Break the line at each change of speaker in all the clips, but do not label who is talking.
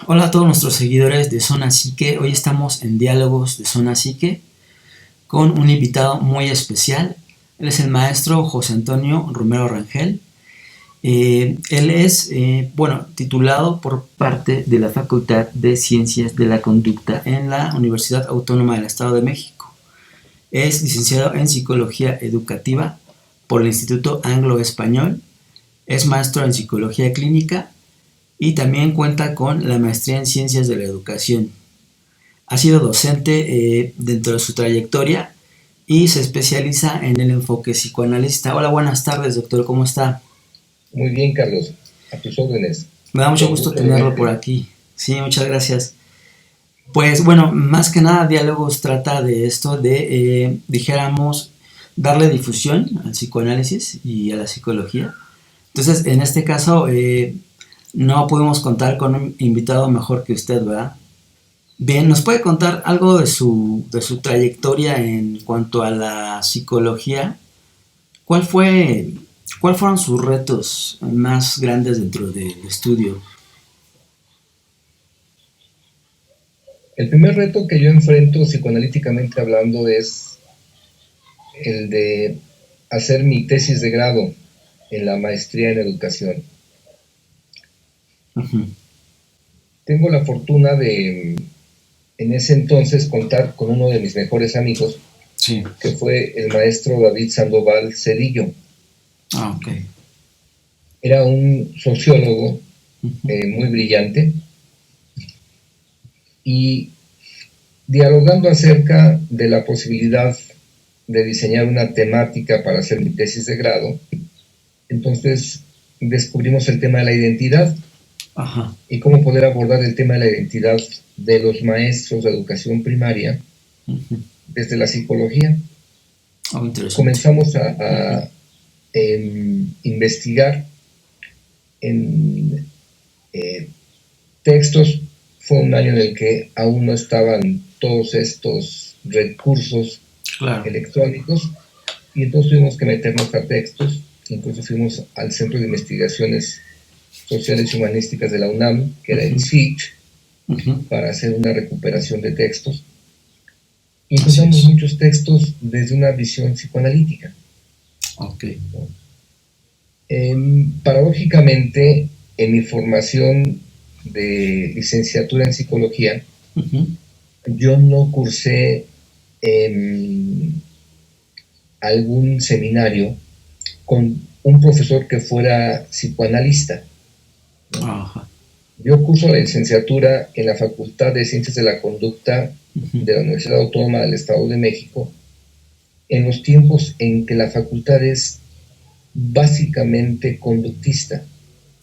Hola a todos nuestros seguidores de Zona Psique. Hoy estamos en Diálogos de Zona Psique con un invitado muy especial. Él es el maestro José Antonio Romero Rangel. Él es, titulado por parte de la Facultad de Ciencias de la Conducta en la Universidad Autónoma del Estado de México. Es licenciado en Psicología Educativa por el Instituto Anglo-Español. Es maestro en Psicología Clínica y también cuenta con la maestría en Ciencias de la Educación. Ha sido docente dentro de su trayectoria y se especializa en el enfoque psicoanalista. Hola, buenas tardes, doctor, ¿cómo está?
Muy bien, Carlos, a tus órdenes.
Me da mucho
Con
gusto
gusto de
tenerlo por
verte.
aquí. Sí, muchas gracias. Pues bueno, más que nada Diálogos trata de esto, dijéramos, darle difusión al psicoanálisis y a la psicología. Entonces, en este caso, no pudimos contar con un invitado mejor que usted, ¿verdad? Bien, ¿nos puede contar algo de su trayectoria en cuanto a la psicología? ¿Cuál fue, ¿Cuál fueron sus retos más grandes dentro del estudio?
El primer reto que yo enfrento psicoanalíticamente hablando es el de hacer mi tesis de grado en la maestría en educación.
Ujú.
Tengo la fortuna de, en ese entonces, contar con uno de mis mejores amigos,
Sí.
que fue el maestro David Sandoval Cedillo.
Ah, ok.
Era un sociólogo
Ujú.
muy brillante y dialogando acerca de la posibilidad de diseñar una temática para hacer mi tesis de grado, entonces descubrimos el tema de la identidad
Ajá.
y cómo poder abordar el tema de la identidad de los maestros de educación primaria
Ujú.
desde la psicología.
Oh, interesante.
Comenzamos a investigar en textos. Fue un año en el que aún no estaban todos estos recursos
Claro.
electrónicos y entonces tuvimos que meternos a textos. Incluso fuimos al Centro de Investigaciones Sociales y Humanísticas de la UNAM, que era el
Ujú.
CICH,
Ujú.
para hacer una recuperación de textos. Y
Así
encontramos
es.
muchos textos desde una visión psicoanalítica,
Ok.
¿no? Paradójicamente, en mi formación de licenciatura en psicología,
Ujú.
yo no cursé eh, algún seminario con un profesor que fuera psicoanalista, ¿no?
Ajá.
Yo curso la licenciatura en la Facultad de Ciencias de la Conducta
Ujú.
de la Universidad Autónoma del Estado de México, en los tiempos en que la facultad es básicamente conductista.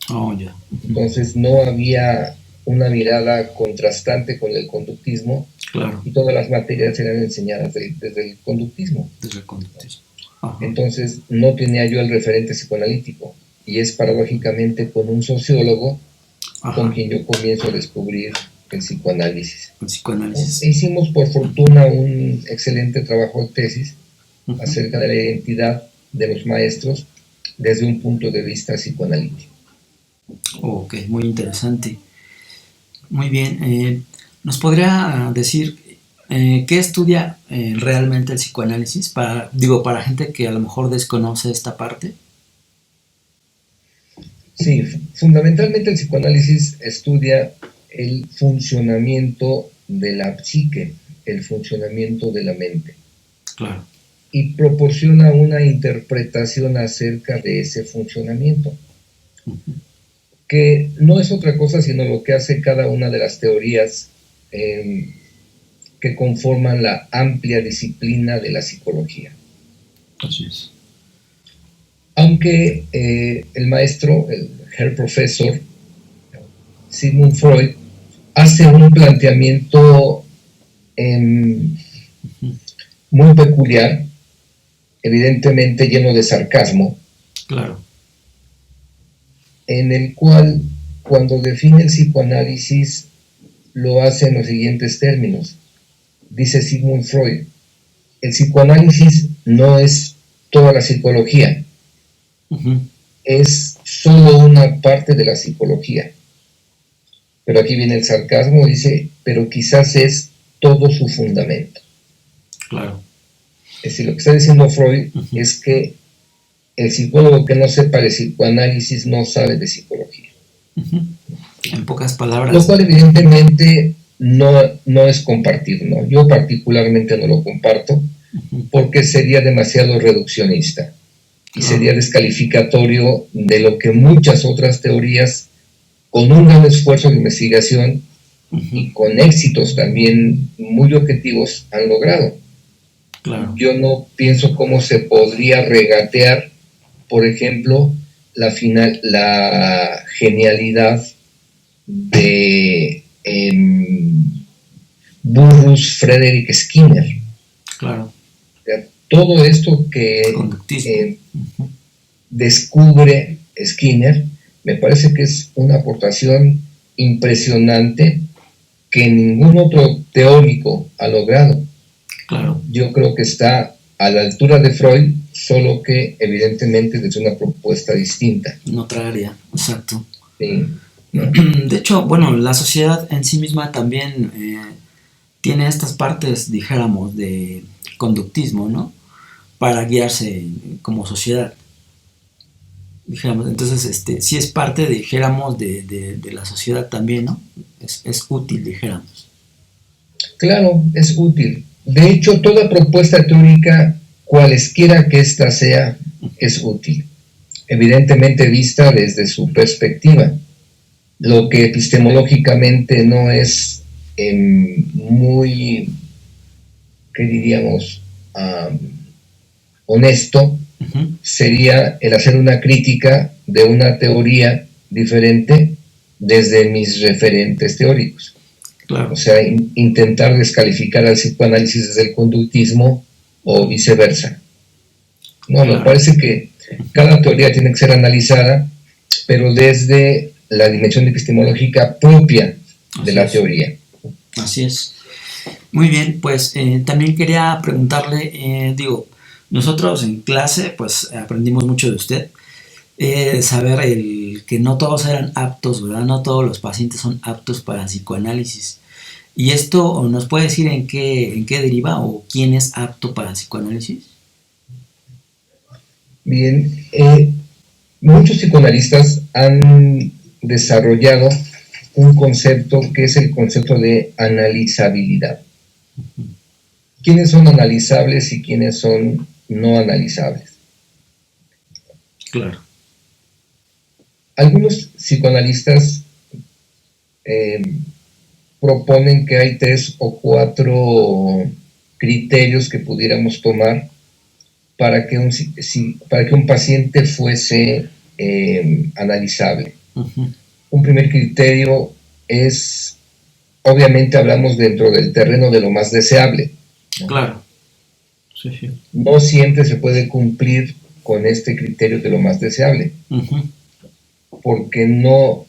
Oh, ya. Ujú.
Entonces no había una mirada contrastante con el conductismo
Claro.
y todas las materias eran enseñadas desde el conductismo.
Desde el conductismo. Ajá.
Entonces no tenía yo el referente psicoanalítico y es paradójicamente con un sociólogo con
Ajá.
quien yo comienzo a descubrir el psicoanálisis,
El
¿no?
psicoanálisis.
E hicimos por fortuna un excelente trabajo de tesis
Ujú.
acerca de la identidad de los maestros desde un punto de vista psicoanalítico.
Ok, muy interesante. Muy bien. ¿Nos podría decir qué estudia realmente el psicoanálisis? Para gente que a lo mejor desconoce esta parte.
Sí, fundamentalmente el psicoanálisis estudia el funcionamiento de la psique, el funcionamiento de la mente,
Claro.
y proporciona una interpretación acerca de ese funcionamiento,
Ujú.
que no es otra cosa sino lo que hace cada una de las teorías eh, que conforman la amplia disciplina de la psicología.
Así es.
Aunque el maestro, el Herr Professor Sigmund Freud, hace un planteamiento eh,
Ujú.
muy peculiar, evidentemente lleno de sarcasmo,
Claro.
en el cual cuando define el psicoanálisis lo hace en los siguientes términos. Dice Sigmund Freud, el psicoanálisis no es toda la psicología,
Ujú.
es solo una parte de la psicología, pero aquí viene el sarcasmo, dice, pero quizás es todo su fundamento.
Claro.
Es decir, lo que está diciendo Freud es que el psicólogo que no sepa de psicoanálisis no sabe de psicología.
En pocas palabras.
Lo cual evidentemente no es compartir, ¿no? Yo particularmente no lo comparto porque sería demasiado reduccionista y sería descalificatorio de lo que muchas otras teorías, con un gran esfuerzo de investigación y con éxitos también muy objetivos, han logrado.
Claro.
Yo no pienso cómo se podría regatear, por ejemplo, la genialidad de Burrus Frederick Skinner.
Claro.
Todo esto que descubre Skinner me parece que es una aportación impresionante que ningún otro teórico ha logrado.
Claro.
Yo creo que está a la altura de Freud, solo que evidentemente desde una propuesta distinta.
En otra área, exacto.
Sí, ¿no?
De hecho, bueno, la sociedad en sí misma también tiene estas partes, dijéramos, de conductismo, ¿no? Para guiarse como sociedad. Dijéramos, entonces, sí es parte, dijéramos, de la sociedad también, ¿no? Es útil, dijéramos.
Claro, es útil. De hecho, toda propuesta teórica, cualesquiera que ésta sea, es útil. Evidentemente vista desde su perspectiva. Lo que epistemológicamente no es muy, ¿qué diríamos?, honesto, sería el hacer una crítica de una teoría diferente desde mis referentes teóricos.
Claro.
O sea, intentar descalificar al psicoanálisis desde el conductismo o viceversa. No, me parece que cada teoría tiene que ser analizada, pero desde la dimensión epistemológica propia de la teoría.
Así es. Muy bien, pues también quería preguntarle, nosotros en clase pues aprendimos mucho de usted, saber que no todos eran aptos, ¿verdad? No todos los pacientes son aptos para psicoanálisis. ¿Y esto nos puede decir en qué deriva o quién es apto para psicoanálisis?
Bien, muchos psicoanalistas han desarrollado un concepto que es el concepto de analizabilidad. ¿Quiénes son analizables y quiénes son no analizables?
Claro.
Algunos psicoanalistas proponen que hay 3 o 4 criterios que pudiéramos tomar para que un paciente fuese analizable. Un primer criterio es, obviamente hablamos dentro del terreno de lo más deseable, ¿no?
Claro. Sí.
No siempre se puede cumplir con este criterio de lo más deseable, porque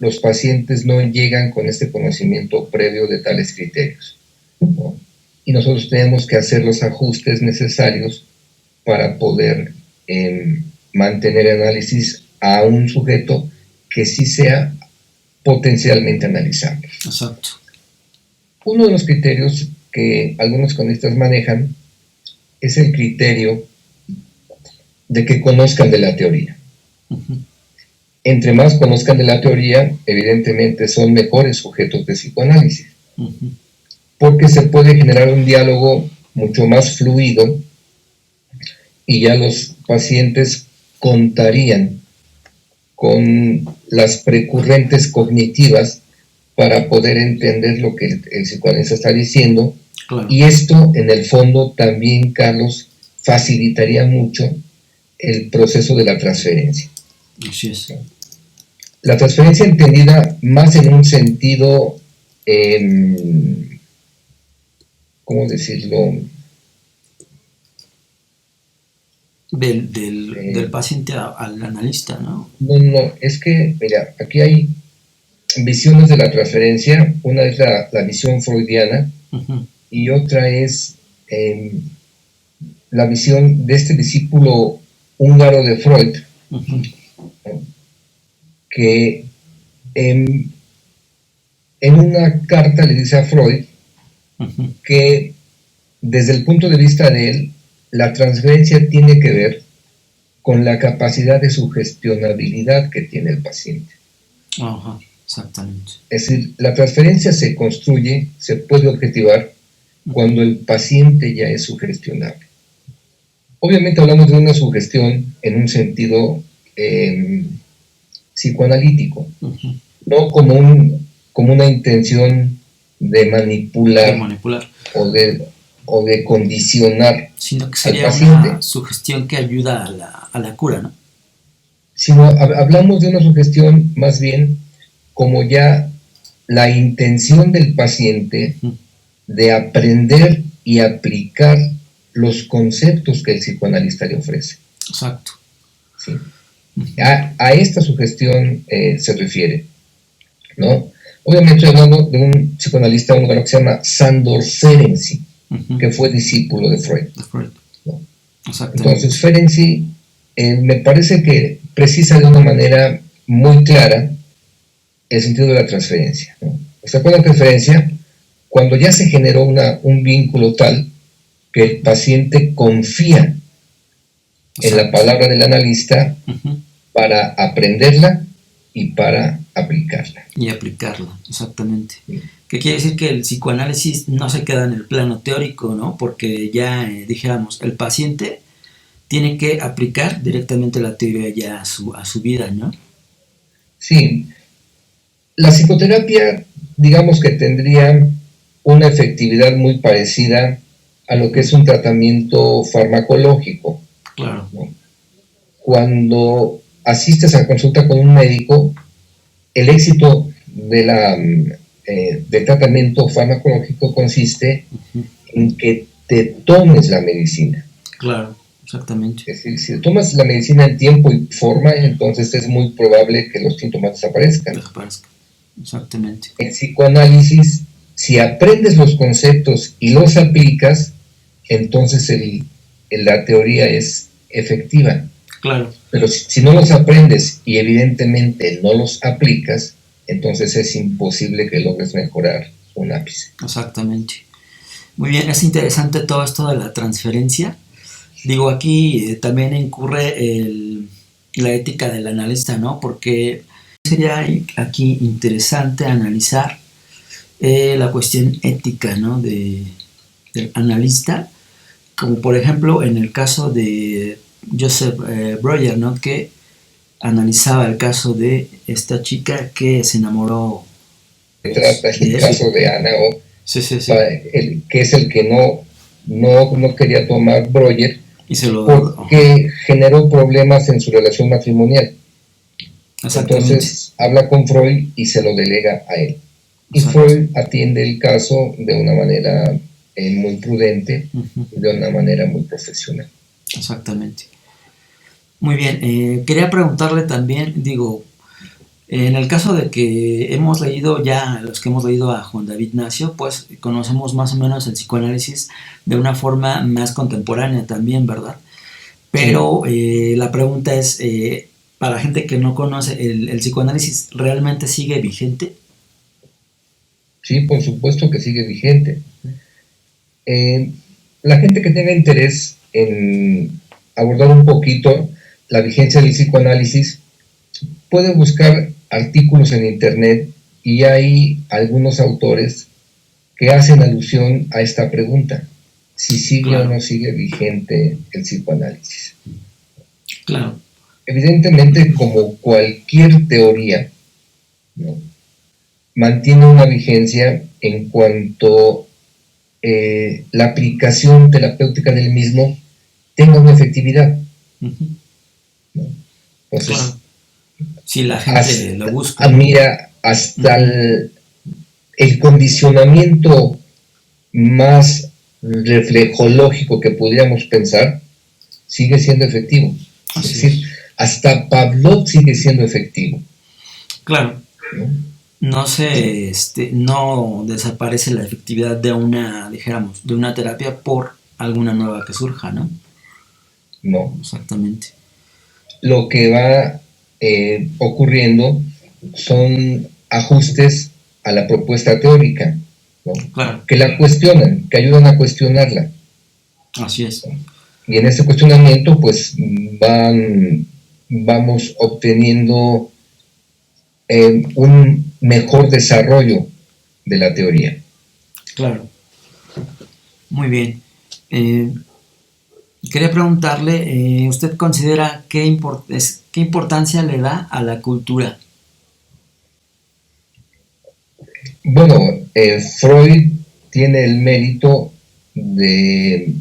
los pacientes no llegan con este conocimiento previo de tales criterios, ¿no? Y nosotros tenemos que hacer los ajustes necesarios para poder mantener el análisis a un sujeto que sí sea potencialmente analizable.
Exacto.
Uno de los criterios que algunos psicoanalistas manejan es el criterio de que conozcan de la teoría. Entre más conozcan de la teoría, evidentemente son mejores sujetos de psicoanálisis, porque se puede generar un diálogo mucho más fluido y ya los pacientes contarían con las precurrentes cognitivas para poder entender lo que el psicoanalista está diciendo. Claro. Y esto, en el fondo, también, Carlos, facilitaría mucho el proceso de la transferencia.
Así es.
La transferencia entendida más en un sentido, ¿cómo decirlo?
Del paciente al analista, ¿no?
No, es que, mira, aquí hay visiones de la transferencia. Una es la visión freudiana, y otra es la visión de este discípulo húngaro de Freud, que en una carta le dice a Freud que desde el punto de vista de él, la transferencia tiene que ver con la capacidad de sugestionabilidad que tiene el paciente.
Ajá, exactamente.
Es decir, la transferencia se construye, se puede objetivar cuando el paciente ya es sugestionable. Obviamente hablamos de una sugestión en un sentido psicoanalítico, no como una intención de manipular, o de condicionar,
sino que sería una sugestión que ayuda a la cura, ¿no?
Sino hablamos de una sugestión más bien como ya la intención del paciente de aprender y aplicar los conceptos que el psicoanalista le ofrece.
Exacto.
¿Sí? A esta sugestión se refiere, ¿no? Obviamente estoy hablando de un psicoanalista húngaro que se llama Sándor Ferenczi, que fue discípulo de Freud. ¿No? Entonces Ferenczi me parece que precisa de una manera muy clara el sentido de la transferencia, ¿no? ¿Se acuerdan que transferencia? Cuando ya se generó un vínculo tal que el paciente confía en la palabra del analista para aprenderla y para aplicarla.
Y aplicarla, exactamente. Sí. Que quiere decir que el psicoanálisis no se queda en el plano teórico, ¿no? Porque ya, dijéramos, el paciente tiene que aplicar directamente la teoría ya a su vida, ¿no?
Sí. La psicoterapia, digamos que tendría una efectividad muy parecida a lo que es un tratamiento farmacológico.
Claro.
¿No? Cuando asistes a consulta con un médico, el éxito del tratamiento farmacológico consiste en que te tomes la medicina.
Claro, exactamente.
Es decir, si tomas la medicina en tiempo y forma, entonces es muy probable que los síntomas desaparezcan.
Exactamente.
En psicoanálisis, si aprendes los conceptos y los aplicas, entonces la teoría es efectiva.
Claro.
Pero si no los aprendes y evidentemente no los aplicas, entonces es imposible que logres mejorar un ápice.
Exactamente. Muy bien, es interesante todo esto de la transferencia. Digo, aquí también incurre la ética del analista, ¿no? Porque sería aquí interesante analizar la cuestión ética, ¿no? del analista, como por ejemplo en el caso de Joseph Breuer, ¿no? Que analizaba el caso de esta chica que se enamoró.
Trata el caso de Ana O,
sí.
que es el que no quería tomar Breuer
y se lo
porque generó problemas en su relación matrimonial. Entonces habla con Freud y se lo delega a él. Y Freud atiende el caso de una manera muy prudente, de una manera muy profesional.
Exactamente. Muy bien, quería preguntarle también, digo, en el caso de que hemos leído ya, los que hemos leído a Juan David Nacio, pues conocemos más o menos el psicoanálisis de una forma más contemporánea también, ¿verdad? Pero la pregunta es, para la gente que no conoce, ¿el psicoanálisis realmente sigue vigente?
Sí, por supuesto que sigue vigente. La gente que tenga interés en abordar un poquito la vigencia del psicoanálisis puede buscar artículos en internet y hay algunos autores que hacen alusión a esta pregunta, si sigue o no sigue vigente el psicoanálisis.
Claro.
Evidentemente, como cualquier teoría, ¿no?, mantiene una vigencia en cuanto la aplicación terapéutica del mismo tenga una efectividad. ¿No? Entonces,
si la gente lo busca.
Mira, hasta el condicionamiento más reflecológico que pudiéramos pensar sigue siendo efectivo. Es decir, hasta Pavlov sigue siendo efectivo.
Claro. No no desaparece la efectividad de una terapia por alguna nueva que surja, ¿no?
No.
Exactamente.
Lo que va ocurriendo son ajustes a la propuesta teórica, ¿no?
Claro.
Que la cuestionan, que ayudan a cuestionarla.
Así es.
Y en ese cuestionamiento, pues, vamos obteniendo un mejor desarrollo de la teoría.
Claro. Muy bien. Quería preguntarle, ¿usted considera qué importancia le da a la cultura?
Bueno, Freud tiene el mérito de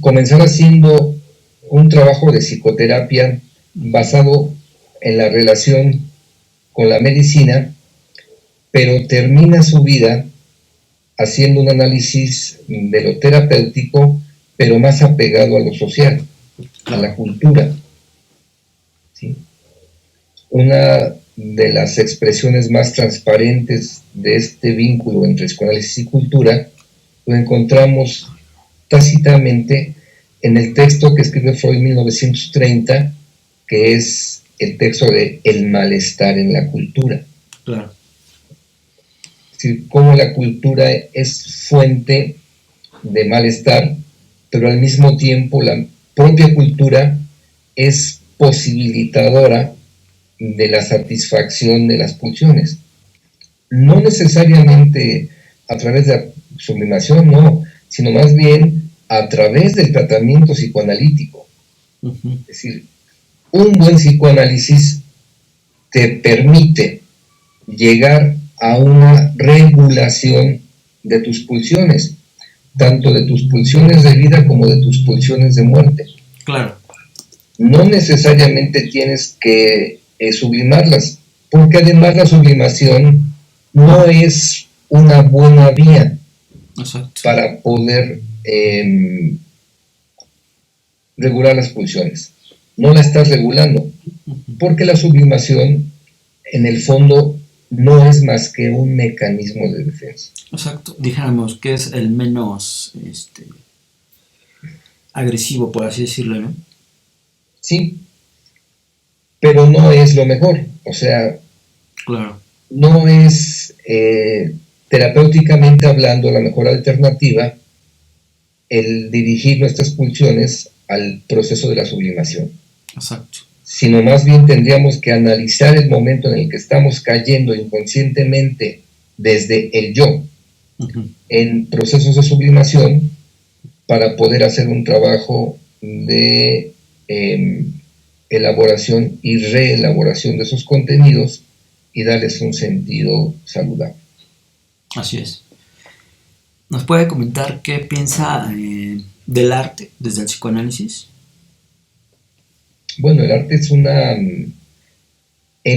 comenzar haciendo un trabajo de psicoterapia basado en la relación con la medicina, pero termina su vida haciendo un análisis de lo terapéutico, pero más apegado a lo social, a la cultura. ¿Sí? Una de las expresiones más transparentes de este vínculo entre psicoanálisis y cultura lo encontramos tácitamente en el texto que escribe Freud en 1930, que es el texto de El malestar en la cultura.
Claro.
Es decir, cómo la cultura es fuente de malestar, pero al mismo tiempo la propia cultura es posibilitadora de la satisfacción de las pulsiones. No necesariamente a través de la sublimación, no, sino más bien a través del tratamiento psicoanalítico. Es decir, un buen psicoanálisis te permite llegar a una regulación de tus pulsiones, tanto de tus pulsiones de vida como de tus pulsiones de muerte.
Claro.
No necesariamente tienes que sublimarlas, porque además la sublimación no es una buena vía.
Exacto.
Para poder regular las pulsiones. No la estás regulando, porque la sublimación en el fondo no es más que un mecanismo de defensa.
Exacto. Dijéramos que es el menos agresivo, por así decirlo, ¿no?
Sí, pero no es lo mejor. O sea,
claro,
no es terapéuticamente hablando la mejor alternativa el dirigir nuestras pulsiones al proceso de la sublimación.
Exacto.
Sino más bien tendríamos que analizar el momento en el que estamos cayendo inconscientemente desde el yo en procesos de sublimación para poder hacer un trabajo de elaboración y reelaboración de esos contenidos y darles un sentido saludable.
Así es. ¿Nos puede comentar qué piensa del arte desde el psicoanálisis?
Bueno, el arte es en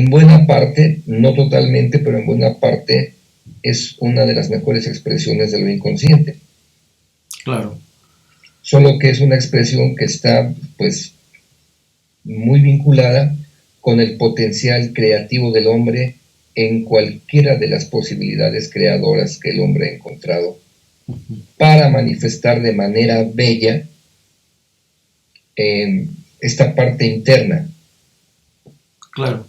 buena parte, no totalmente, pero en buena parte es una de las mejores expresiones de lo inconsciente.
Claro.
Solo que es una expresión que está, pues, muy vinculada con el potencial creativo del hombre en cualquiera de las posibilidades creadoras que el hombre ha encontrado para manifestar de manera bella esta parte interna.
Claro.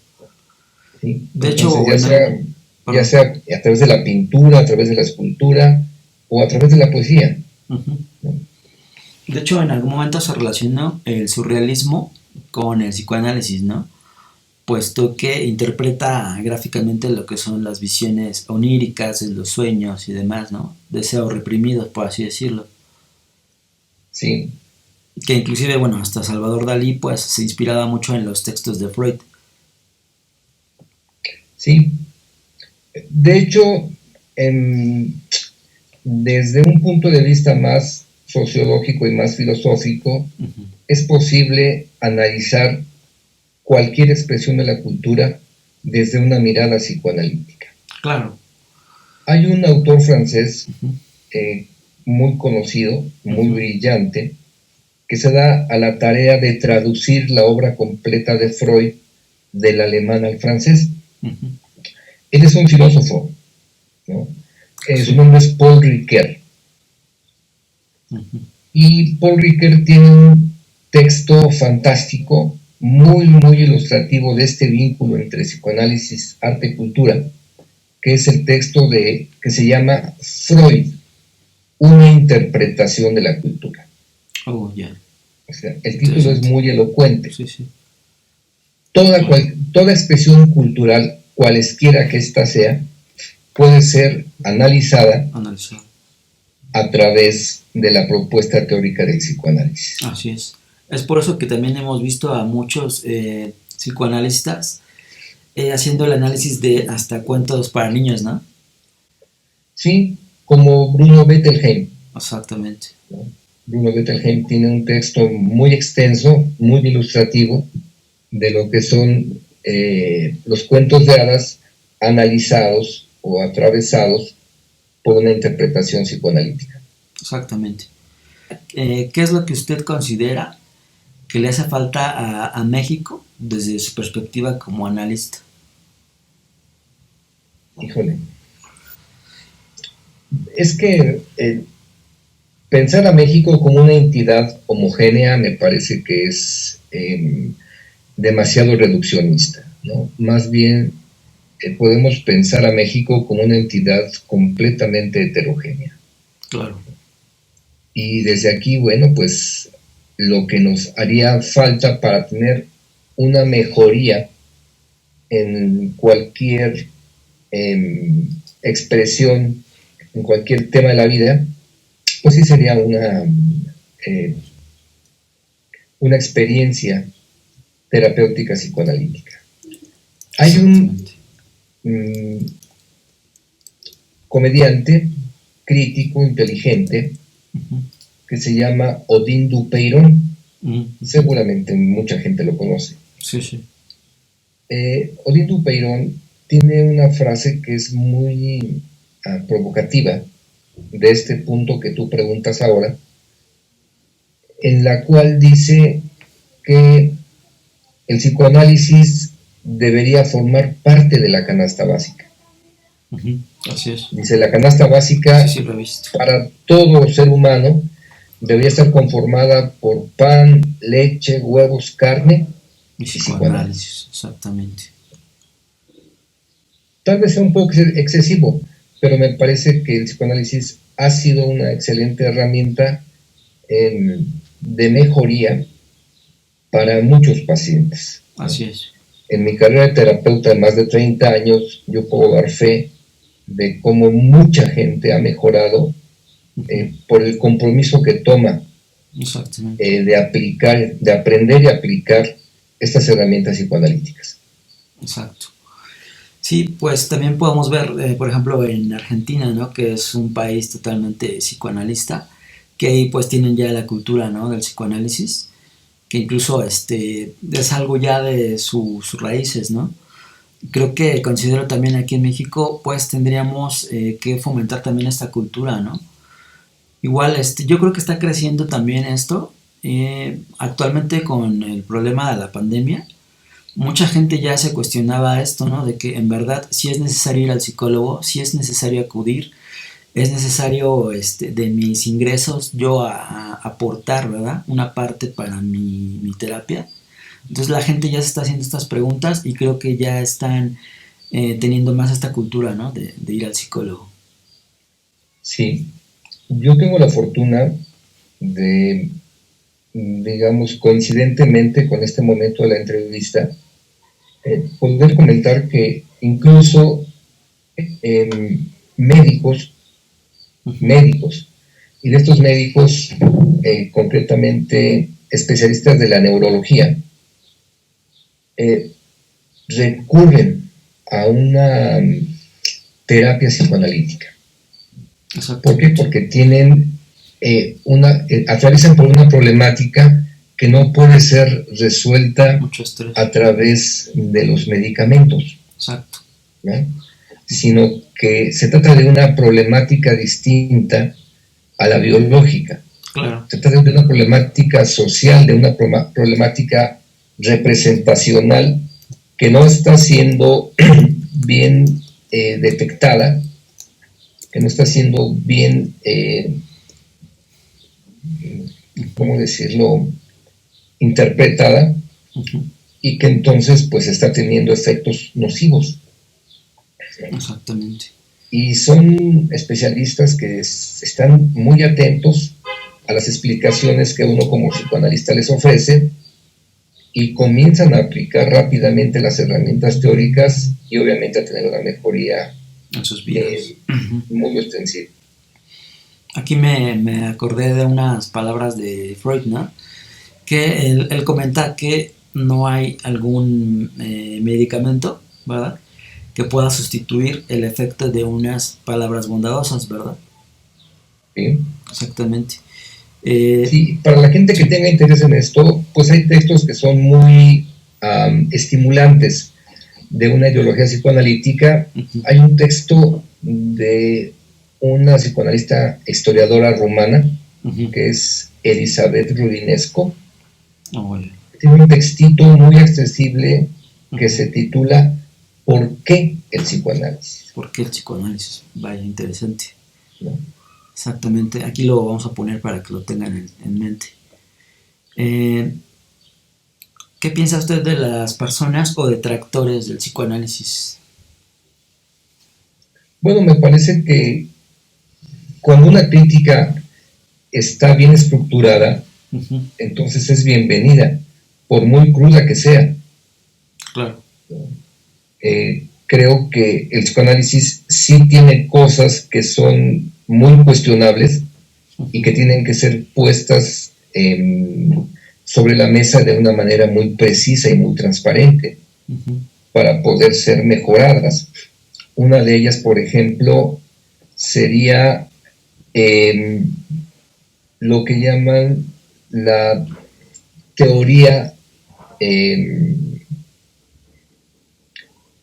¿Sí?
De hecho,
ya sea a través de la pintura, a través de la escultura o a través de la poesía. ¿No?
De hecho, en algún momento se relacionó el surrealismo con el psicoanálisis, ¿no? Puesto que interpreta gráficamente lo que son las visiones oníricas, los sueños y demás, ¿no? Deseos reprimidos, por así decirlo.
Sí.
Que inclusive, bueno, hasta Salvador Dalí, pues, se inspiraba mucho en los textos de Freud.
Sí. De hecho, desde un punto de vista más sociológico y más filosófico, es posible analizar cualquier expresión de la cultura desde una mirada psicoanalítica.
Claro.
Hay un autor francés muy conocido, muy brillante, que se da a la tarea de traducir la obra completa de Freud del alemán al francés. Él es un filósofo, ¿no? Su nombre es Paul Ricoeur. Y Paul Ricoeur tiene un texto fantástico muy ilustrativo de este vínculo entre psicoanálisis, arte y cultura, que es el texto que se llama Freud, una interpretación de la cultura.
Oh, ya.
O sea, el título es muy elocuente.
Sí, sí.
Toda expresión cultural, cualesquiera que ésta sea, puede ser analizada a través de la propuesta teórica del psicoanálisis.
Así es. Es por eso que también hemos visto a muchos psicoanalistas haciendo el análisis de hasta cuentos para niños, ¿no?
Sí, como Bruno Bettelheim.
Exactamente.
¿No? Bruno Bettelheim tiene un texto muy extenso, muy ilustrativo, de lo que son los cuentos de hadas analizados o atravesados por una interpretación psicoanalítica.
Exactamente. ¿Qué es lo que usted considera que le hace falta a México desde su perspectiva como analista?
Híjole. Es que pensar a México como una entidad homogénea me parece que es demasiado reduccionista, ¿no? Más bien podemos pensar a México como una entidad completamente heterogénea.
Claro.
Y desde aquí, bueno, pues lo que nos haría falta para tener una mejoría en cualquier expresión, en cualquier tema de la vida, pues sí sería una experiencia terapéutica psicoanalítica. Hay un comediante, crítico, inteligente, que se llama Odín Dupeirón. Seguramente mucha gente lo conoce.
Sí, sí.
Odín Dupeirón tiene una frase que es muy provocativa de este punto que tú preguntas ahora, en la cual dice que el psicoanálisis debería formar parte de la canasta básica.
Así es.
Dice, la canasta básica para todo ser humano debería estar conformada por pan, leche, huevos, carne
y psicoanálisis. Exactamente.
Tal vez sea un poco excesivo, pero me parece que el psicoanálisis ha sido una excelente herramienta de mejoría para muchos pacientes.
Así es.
En mi carrera de terapeuta de más de 30 años, yo puedo dar fe de cómo mucha gente ha mejorado por el compromiso que toma de aprender y aplicar estas herramientas psicoanalíticas.
Exacto. Sí, pues también podemos ver, por ejemplo, en Argentina, ¿no? Que es un país totalmente psicoanalista, que ahí pues tienen ya la cultura, ¿no? Del psicoanálisis, que incluso es algo ya de sus raíces, ¿no? Creo que considero también aquí en México pues tendríamos que fomentar también esta cultura, ¿no? Igual yo creo que está creciendo también esto, actualmente con el problema de la pandemia, mucha gente ya se cuestionaba esto, ¿no? De que en verdad sí es necesario ir al psicólogo, sí es necesario acudir, es necesario de mis ingresos yo a aportar, ¿verdad? Una parte para mi terapia. Entonces la gente ya se está haciendo estas preguntas y creo que ya están teniendo más esta cultura, ¿no? De ir al psicólogo.
Sí, yo tengo la fortuna de, digamos, coincidentemente con este momento de la entrevista, poder comentar que incluso médicos, y de estos médicos, concretamente especialistas de la neurología, recurren a una terapia psicoanalítica. ¿Por qué? Porque tienen atraviesan por una problemática que no puede ser resuelta a través de los medicamentos.
Exacto.
¿No? Sino que se trata de una problemática distinta a la biológica.
Claro.
Se trata de una problemática social, de una problemática representacional que no está siendo bien detectada, que no está siendo bien, ¿cómo decirlo?, interpretada
Ujú.
y que entonces pues está teniendo efectos nocivos.
Exactamente.
Y son especialistas que están muy atentos a las explicaciones que uno como psicoanalista les ofrece y comienzan a aplicar rápidamente las herramientas teóricas y obviamente a tener una mejoría
En sus vidas.
muy extensiva.
Aquí me acordé de unas palabras de Freud, ¿no? Que él comenta que no hay algún medicamento, ¿verdad?, que pueda sustituir el efecto de unas palabras bondadosas, ¿verdad?
¿Sí?
Exactamente.
Sí, para la gente que tenga interés en esto, pues hay textos que son muy estimulantes de una ideología psicoanalítica.
Uh-huh.
Hay un texto de una psicoanalista historiadora rumana,
Uh-huh.
que es Elizabeth Rudinesco.
Oh, yeah.
Tiene un textito muy accesible que
Uh-huh.
se titula ¿Por qué el psicoanálisis?
¿Por qué el psicoanálisis? Vaya, interesante.
¿No?
Exactamente. Aquí lo vamos a poner para que lo tengan en mente. ¿Qué piensa usted de las personas o detractores del psicoanálisis?
Bueno, me parece que cuando una crítica está bien estructurada,
Uh-huh.
entonces es bienvenida, por muy cruda que sea.
Claro.
Creo que el psicoanálisis sí tiene cosas que son muy cuestionables y que tienen que ser puestas sobre la mesa de una manera muy precisa y muy transparente
Uh-huh.
para poder ser mejoradas. Una de ellas, por ejemplo, sería lo que llaman la teoría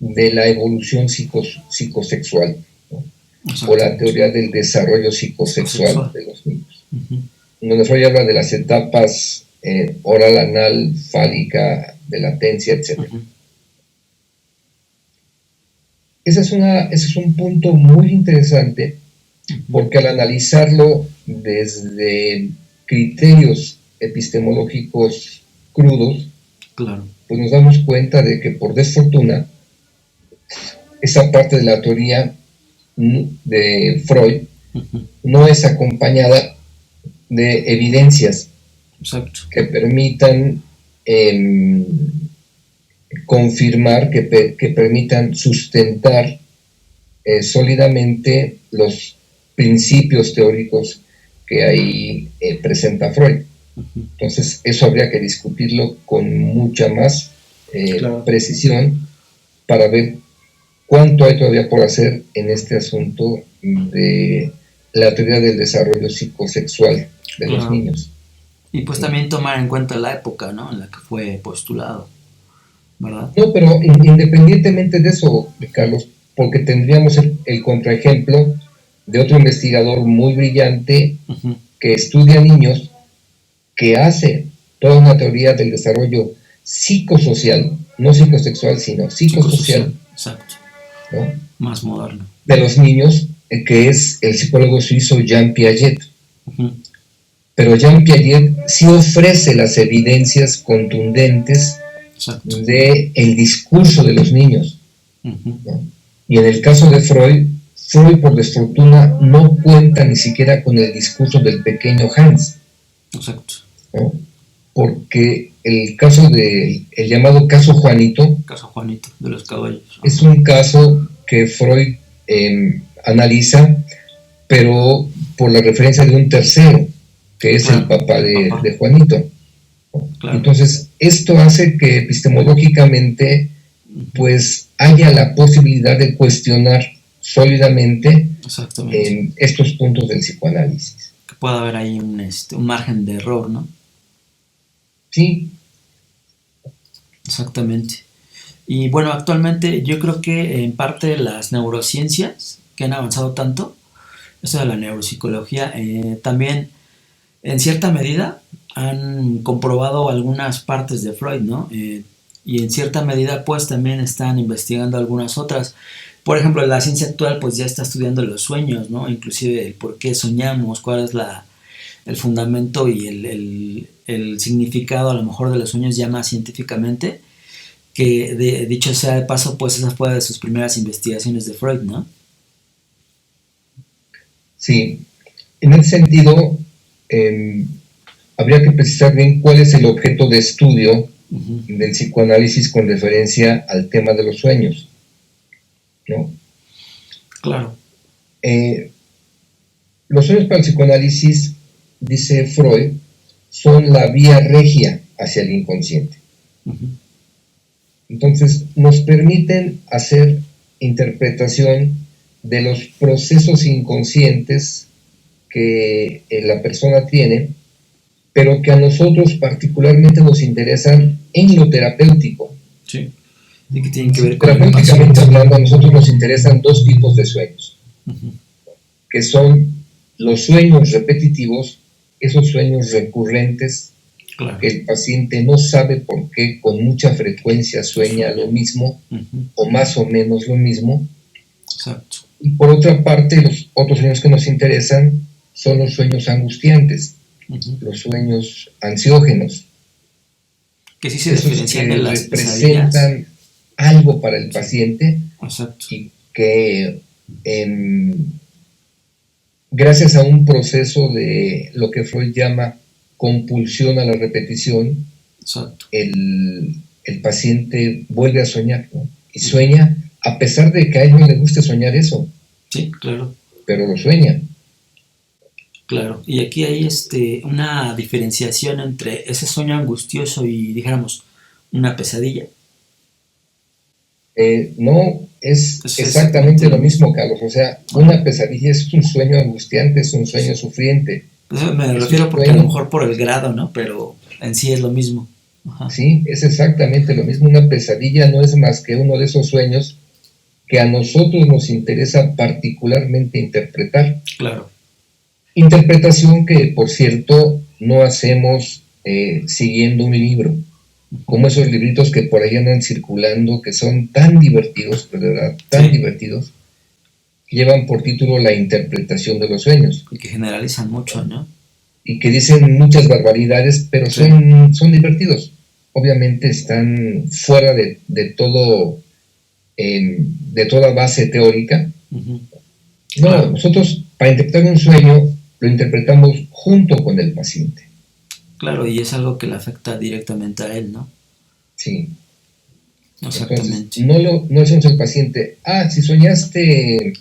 de la evolución psicosexual, ¿no? O la teoría del desarrollo psicosexual de los niños.
Uh-huh.
Donde Freud habla de las etapas oral, anal, fálica, de latencia, etc.
Uh-huh.
Ese es un punto muy interesante porque al analizarlo desde criterios epistemológicos crudos,
claro,
pues nos damos cuenta de que por desfortuna esa parte de la teoría de Freud
uh-huh,
no es acompañada de evidencias
exacto,
que permitan confirmar, que permitan sustentar sólidamente los principios teóricos que ahí presenta Freud.
uh-huh.
Entonces, eso habría que discutirlo con mucha más
Claro.
precisión para ver cuánto hay todavía por hacer en este asunto de la teoría del desarrollo psicosexual de los
Claro.
niños.
Y pues también tomar en cuenta la época, ¿no?, en la que fue postulado, ¿verdad?
No, pero independientemente de eso, Carlos, porque tendríamos el contraejemplo de otro investigador muy brillante
Uh-huh.
que estudia niños, que hace toda una teoría del desarrollo psicosocial, no psicosexual, sino psicosocial,
Exacto,
¿no?,
más moderno.
de los niños, que es el psicólogo suizo Jean Piaget.
Uh-huh.
Pero Jean Piaget sí ofrece las evidencias contundentes
Exacto.
de el discurso de los niños,
Uh-huh.
¿no? Y en el caso de Freud, por desfortuna no cuenta ni siquiera con el discurso del pequeño Hans,
Exacto.
¿no? Porque el caso el llamado caso Juanito,
Caso Juanito de los caballos.
es un caso que Freud analiza, pero por la referencia de un tercero, que es
claro,
el papá
el papá
de Juanito.
Claro.
Entonces, esto hace que epistemológicamente pues haya la posibilidad de cuestionar sólidamente estos puntos del psicoanálisis.
Que pueda haber ahí un margen de error, ¿no?
Sí.
Exactamente. Y bueno, actualmente yo creo que en parte las neurociencias que han avanzado tanto, eso de la neuropsicología, también en cierta medida han comprobado algunas partes de Freud, ¿no? Y en cierta medida pues también están investigando algunas otras. Por ejemplo, la ciencia actual pues ya está estudiando los sueños, ¿no? Inclusive el por qué soñamos, cuál es la el fundamento y el significado a lo mejor de los sueños ya más científicamente, que dicho sea de paso, pues esa fue de sus primeras investigaciones de Freud, ¿no?
Sí, en ese sentido, habría que precisar bien cuál es el objeto de estudio del psicoanálisis con referencia al tema de los sueños, ¿no?
Claro.
Los sueños para el psicoanálisis, dice Freud, son la vía regia hacia el inconsciente. Entonces, nos permiten hacer interpretación de los procesos inconscientes que la persona tiene, pero que a nosotros particularmente nos interesan en lo terapéutico.
Sí. Y que tienen que ver con
terapéuticamente hablando, a nosotros nos interesan dos tipos de sueños, que son los sueños repetitivos, esos sueños recurrentes, que el paciente no sabe por qué con mucha frecuencia sueña lo mismo, o más o menos lo mismo.
Exacto.
Y por otra parte, los otros sueños que nos interesan son los sueños angustiantes, los sueños ansiógenos,
que sí se diferencian de las
representan
pesadillas.
Algo para el paciente.
Exacto.
Y que gracias a un proceso de lo que Freud llama compulsión a la repetición,
exacto,
el paciente vuelve a soñar, ¿no? Y sueña a pesar de que a él no le guste soñar eso.
Sí, claro.
Pero lo sueña.
Claro, y aquí hay una diferenciación entre ese sueño angustioso y, dijéramos, una pesadilla.
No, es exactamente lo mismo, Carlos. O sea, una pesadilla es un sueño angustiante, es un sueño sufriente.
Eso me refiero porque a lo mejor por el grado, ¿no? Pero en sí es lo mismo. Ajá.
Sí, es exactamente lo mismo. Una pesadilla no es más que uno de esos sueños que a nosotros nos interesa particularmente interpretar.
Claro.
Interpretación que, por cierto, no hacemos siguiendo un libro, como esos libritos que por ahí andan circulando, que son tan divertidos, de verdad, tan divertidos, que llevan por título La interpretación de los sueños.
Y que generalizan mucho, ¿no?
Y que dicen muchas barbaridades, pero son divertidos. Obviamente están fuera de todo, de toda base teórica. No, nosotros para interpretar un sueño lo interpretamos junto con el paciente.
Claro, y es algo que le afecta directamente a él, ¿no?
Sí.
Exactamente.
Entonces, no decimos al paciente, si soñaste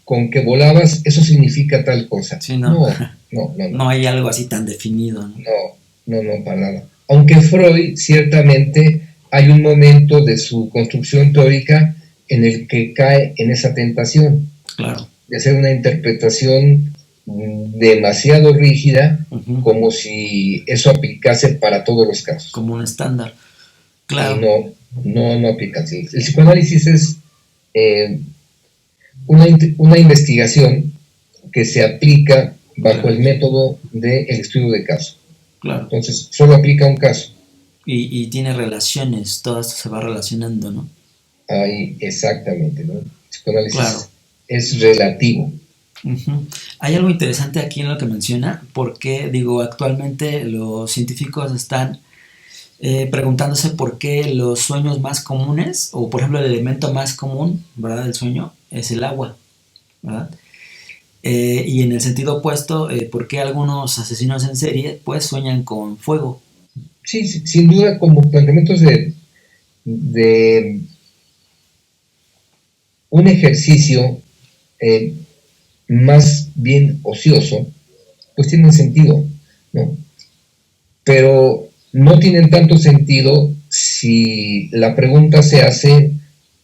con que volabas, eso significa tal cosa.
Sí, no.
No
hay algo así tan definido, ¿no?
No, para nada. Aunque Freud, ciertamente, hay un momento de su construcción teórica en el que cae en esa tentación.
Claro.
De hacer una interpretación demasiado rígida, como si eso aplicase para todos los casos.
Como un estándar. Claro.
Y no aplica así. El psicoanálisis es una investigación que se aplica bajo el método del estudio de caso.
Claro.
Entonces, solo aplica un caso.
Y tiene relaciones, todo esto se va relacionando, ¿no?
Ahí, exactamente, ¿no? El psicoanálisis es relativo.
Hay algo interesante aquí en lo que menciona, porque, actualmente los científicos están preguntándose por qué los sueños más comunes, o por ejemplo el elemento más común, ¿verdad?, del sueño es el agua, ¿verdad? Y en el sentido opuesto, por qué algunos asesinos en serie pues sueñan con fuego.
Sí, sin duda, como planteamientos de un ejercicio más bien ocioso, pues tienen sentido, ¿no? Pero no tienen tanto sentido si la pregunta se hace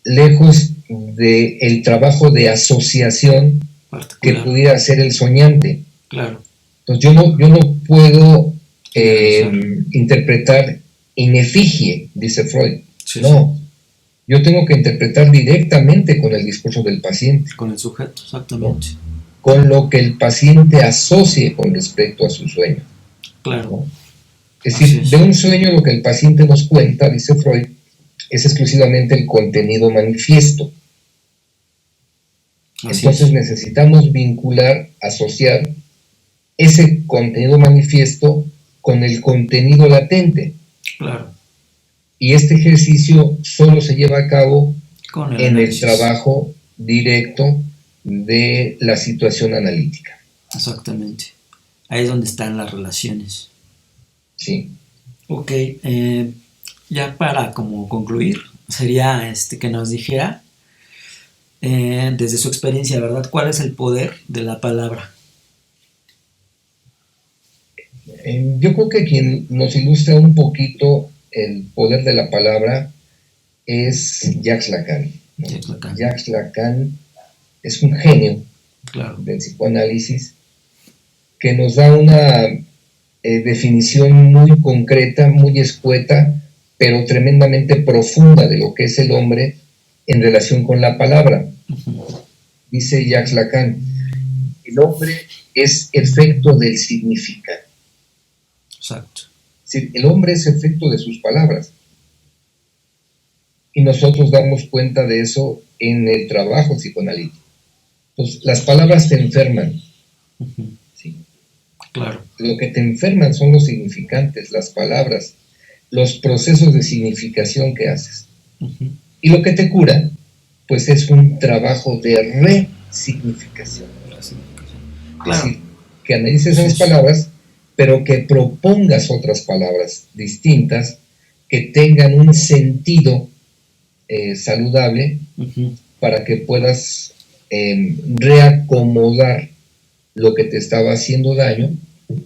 lejos del trabajo de asociación que pudiera hacer el soñante.
Claro.
Entonces yo no puedo interpretar in effigie, dice Freud.
Sí,
no. Sí. Yo tengo que interpretar directamente con el discurso del paciente.
Con el sujeto, exactamente.
¿No? Con lo que el paciente asocie con respecto a su sueño.
Claro.
¿No? Es decir, de un sueño lo que el paciente nos cuenta, dice Freud, es exclusivamente el contenido manifiesto. Entonces necesitamos vincular, asociar ese contenido manifiesto con el contenido latente.
Claro.
Y este ejercicio solo se lleva a cabo
Con
en el trabajo directo de la situación analítica.
Exactamente. Ahí es donde están las relaciones.
Sí.
Ok, ya para como concluir, sería que nos dijera, desde su experiencia, ¿verdad? ¿Cuál es el poder de la palabra?
Yo creo que quien nos ilustra un poquito el poder de la palabra es Jacques Lacan, ¿no? Jacques Lacan es un genio, claro, del psicoanálisis, que nos da una definición muy concreta, muy escueta, pero tremendamente profunda de lo que es el hombre en relación con la palabra. Dice Jacques Lacan, el hombre es efecto del significado.
Exacto.
Es decir, el hombre es efecto de sus palabras. Y nosotros damos cuenta de eso en el trabajo psicoanalítico. Entonces, las palabras te enferman. ¿Sí?
Claro.
Lo que te enferman son los significantes, las palabras, los procesos de significación que haces. Y lo que te cura, pues es un trabajo de resignificación. Claro. Es decir, que analices esas palabras, pero que propongas otras palabras distintas que tengan un sentido saludable para que puedas reacomodar lo que te estaba haciendo daño,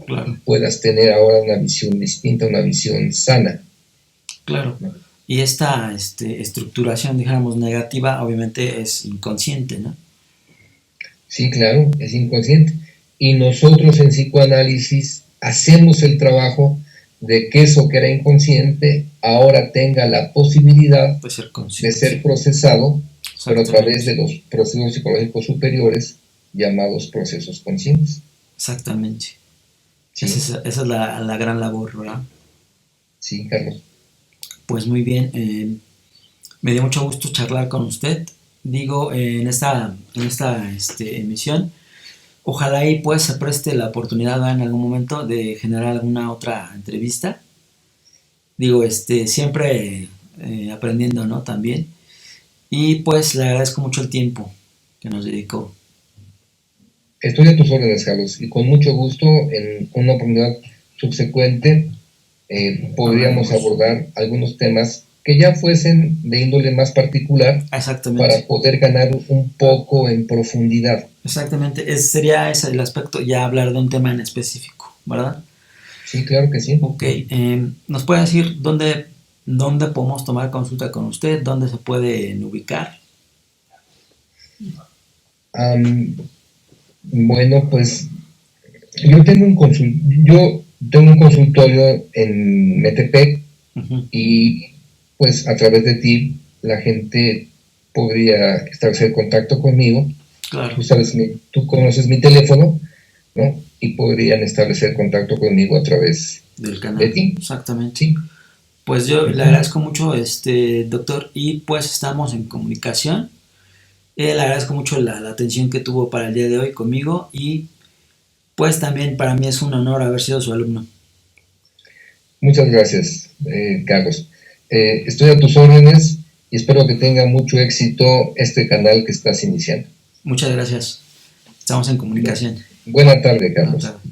claro, y puedas tener ahora una visión distinta, una visión sana.
Claro. ¿No? Y esta estructuración, dijéramos, negativa, obviamente es inconsciente, ¿no?
Sí, claro, es inconsciente. Y nosotros en psicoanálisis hacemos el trabajo de que eso que era inconsciente ahora tenga la posibilidad de ser procesado, pero a través de los procesos psicológicos superiores llamados procesos conscientes.
Exactamente. Sí. Esa es la gran labor, ¿verdad?
Sí, Carlos.
Pues muy bien, me dio mucho gusto charlar con usted. Digo, en esta emisión, ojalá y pues se preste la oportunidad en algún momento de generar alguna otra entrevista. Digo, siempre aprendiendo, ¿no? También. Y pues le agradezco mucho el tiempo que nos dedicó.
Estoy a tus órdenes, Carlos, y con mucho gusto en una oportunidad subsecuente podríamos abordar algunos temas que ya fuesen de índole más particular.
Exactamente.
Para poder ganar un poco en profundidad.
Exactamente, sería ese el aspecto, ya hablar de un tema en específico, ¿verdad?
Sí, claro que sí.
Ok, ¿nos puede decir dónde podemos tomar consulta con usted? ¿Dónde se puede ubicar?
Bueno, pues yo tengo un consultorio en Metepec, y pues a través de ti la gente podría establecer contacto conmigo.
Claro.
Tú conoces mi teléfono, ¿no? Y podrían establecer contacto conmigo a través
del canal
de ti.
Exactamente. Sí. Pues yo le agradezco mucho, doctor, y pues estamos en comunicación. Le agradezco mucho la atención que tuvo para el día de hoy conmigo, y pues también para mí es un honor haber sido su alumno.
Muchas gracias, Carlos. Estoy a tus órdenes y espero que tenga mucho éxito este canal que estás iniciando.
Muchas gracias. Estamos en comunicación.
Buena tarde, Carlos.
Buena tarde.